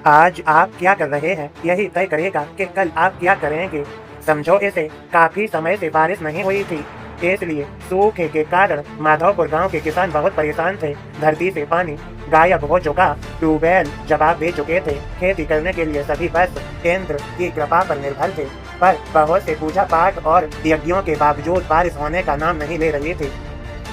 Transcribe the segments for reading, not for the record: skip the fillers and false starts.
आज आप क्या कर रहे हैं यही तय करेगा कि कल आप क्या करेंगे। समझो, इसे काफी समय से बारिश नहीं हुई थी, इसलिए सूखे के कारण माधवपुर गांव के किसान बहुत परेशान थे। धरती से पानी गायब हो चुका, ट्यूबवेल जवाब दे चुके थे। खेती करने के लिए सभी बस इंद्र की कृपा पर निर्भर थे, पर बहुत से पूजा पाठ और यज्ञों के बावजूद बारिश होने का नाम नहीं ले रही थी।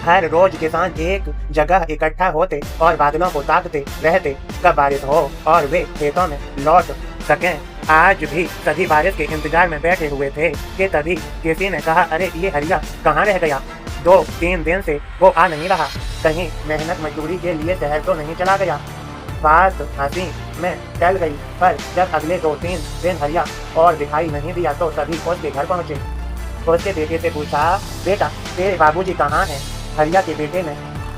हर रोज किसान एक जगह इकट्ठा होते और बादलों को ताकते रहते कब बारिश हो और वे खेतों में लौट सकें। आज भी सभी बारिश के इंतजार में बैठे हुए थे कि तभी किसी ने कहा, अरे ये हरिया कहाँ रह गया? 2-3 दिन से वो आ नहीं रहा, कहीं मेहनत मजदूरी के लिए शहर तो नहीं चला गया। बात हंसी में टल गई, पर जब अगले 2-3 दिन हरिया और दिखाई नहीं दिया तो सभी उसके घर पहुंचे। उसके बेटे से पूछा, बेटा तेरे बाबूजी कहाँ हैं? हरिया के बेटे ने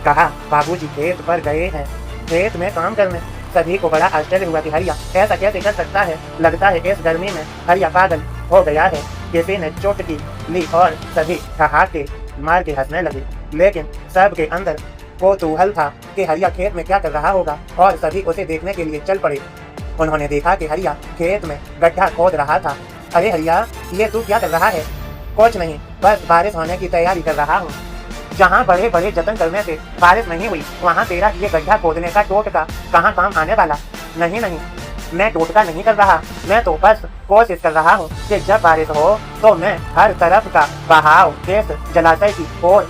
कहा, बाबूजी खेत पर गए हैं, खेत में काम करने। सभी को बड़ा आश्चर्य हुआ कि हरिया ऐसा कैसे कर सकता है, लगता है इस गर्मी में हरिया पागल हो गया है। किसी ने चुटकी ली और सभी ठहाके मार के हंसने लगे, लेकिन सबके अंदर कौतूहल था कि हरिया खेत में क्या कर रहा होगा और सभी उसे देखने के लिए चल पड़े। उन्होंने देखा कि हरिया खेत में गड्ढा खोद रहा था। अरे हरिया, ये तू क्या कर रहा है? कुछ नहीं, बस बारिश होने की तैयारी कर रहा हूँ। जहाँ बड़े बड़े जतन करने से बारिश नहीं हुई, वहाँ तेरा ये गड्ढा खोदने का टोटका कहाँ काम आने वाला? नहीं नहीं, मैं टोटका नहीं कर रहा, मैं तो बस कोशिश कर रहा हूँ कि जब बारिश हो तो मैं हर तरफ का बहाव इस जलाशय की ओर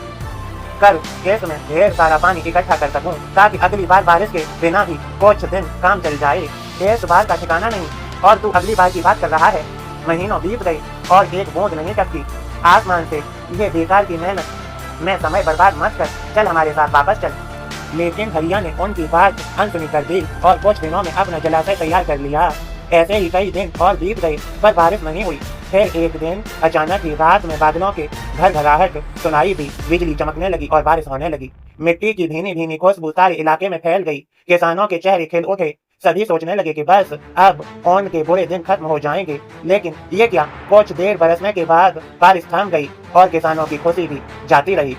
कर इसमें ढेर सारा पानी इकट्ठा कर सकूं, ताकि अगली बार बारिश के बिना भी कुछ दिन काम चल जाए। इस बार का ठिकाना नहीं, और तू अगली बार की बात कर रहा है। महीनों बीत गए और एक बूंद नहीं टपकी आसमान से। ये बेकार की मेहनत में समय बर्बाद मत कर, चल हमारे साथ वापस चल। लेकिन हरिया ने उनकी बात अनसुनी कर दी और कुछ दिनों में अपना जलाशय तैयार कर लिया। ऐसे ही कई दिन और बीत गए, पर बारिश नहीं हुई। फिर एक दिन अचानक ही रात में बादलों के घरघराहट सुनाई दी, बिजली चमकने लगी और बारिश होने लगी। मिट्टी की भीनी भीनी खुशबू सारे इलाके में फैल गई। किसानों के चेहरे खिल उठे। सभी सोचने लगे कि बस अब उनके बुरे दिन खत्म हो जाएंगे। लेकिन ये क्या, कुछ देर बरसने के बाद बारिश थम गई और किसानों की खुशी भी जाती रही।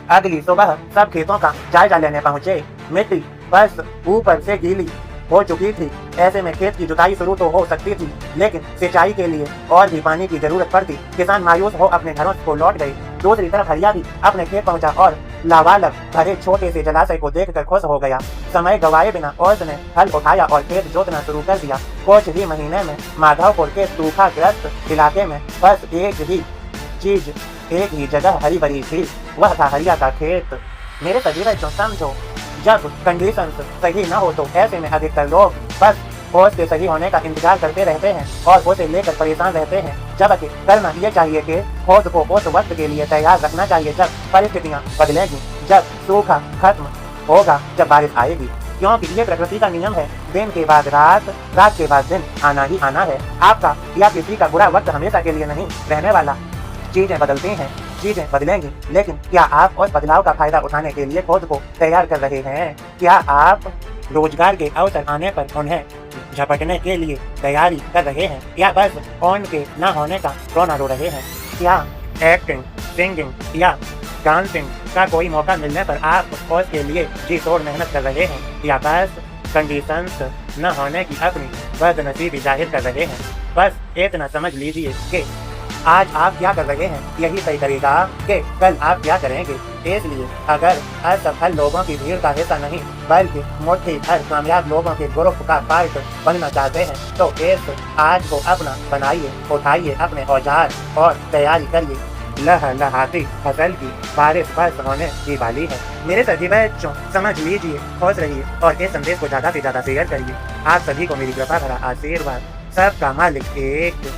अगली सुबह सब खेतों का जायजा लेने पहुंचे। मिट्टी बस ऊपर से गीली हो चुकी थी। ऐसे में खेत की जुताई शुरू तो हो सकती थी, लेकिन सिंचाई के लिए और भी पानी की जरूरत पड़ती। किसान मायूस हो अपने घरों को लौट गए। दूसरी तरफ हरिया भी अपने खेत पहुंचा और लबालब भरे छोटे से जलाशय को देखकर खुश हो गया। समय गवाए बिना उसने हल उठाया और खेत जोतना शुरू कर दिया। कुछ ही महीने में माधवपुर के सूखाग्रस्त इलाके में बस एक ही जगह हरी भरी थी, वह था हरिया का खेत। मेरे सभी बच्चों, समझो, जब कंडीशंस सही न हो तो ऐसे में अधिकतर लोग बस उसके सही होने का इंतजार करते रहते हैं और उसे लेकर परेशान रहते हैं। जबकि करना ये चाहिए कि खुद को उस वक्त के लिए तैयार रखना चाहिए जब परिस्थितियाँ बदलेंगी, जब सूखा खत्म होगा, जब बारिश आएगी। क्योंकि ये प्रकृति का नियम है, दिन के बाद रात, रात के बाद दिन आना ही आना है। आपका या किसी का बुरा वक्त हमेशा के लिए नहीं रहने वाला। चीजें बदलती हैं, चीजें बदलेंगी, लेकिन क्या आप उस बदलाव का फायदा उठाने के लिए खुद को तैयार कर रहे हैं? क्या आप रोजगार के अवसर आने पर उन्हें झपटने के लिए तैयारी कर रहे हैं, या बस उनके न होने का रोना रो रहे हैं? क्या एक्टिंग, सिंगिंग या डांसिंग का कोई मौका मिलने पर आप उसके लिए जी तोड़ मेहनत कर रहे हैं, या बस कंडीशंस न होने की अपनी बदनसीबी जाहिर कर रहे हैं? बस इतना समझ लीजिए कि आज आप क्या कर रहे हैं यही तय करेगा कि कल आप क्या करेंगे। इसलिए अगर असफल लोगों की भीड़ का हिस्सा नहीं बल्कि मुट्ठी भर कामयाब लोगों के ग्रुप का पार्ट बनना चाहते हैं तो इस आज को अपना बनाइए, उठाइए अपने औजार और तैयारी करिए। लहलहाती फसल की बारिश बस होने की वाली है। मेरे सभी बच्चों, समझ लीजिए, खुश रहिए और इस संदेश को ज़्यादा से ज़्यादा शेयर करिए। आप सभी को मेरी कृपा भरा आशीर्वाद। सबका मालिक एक।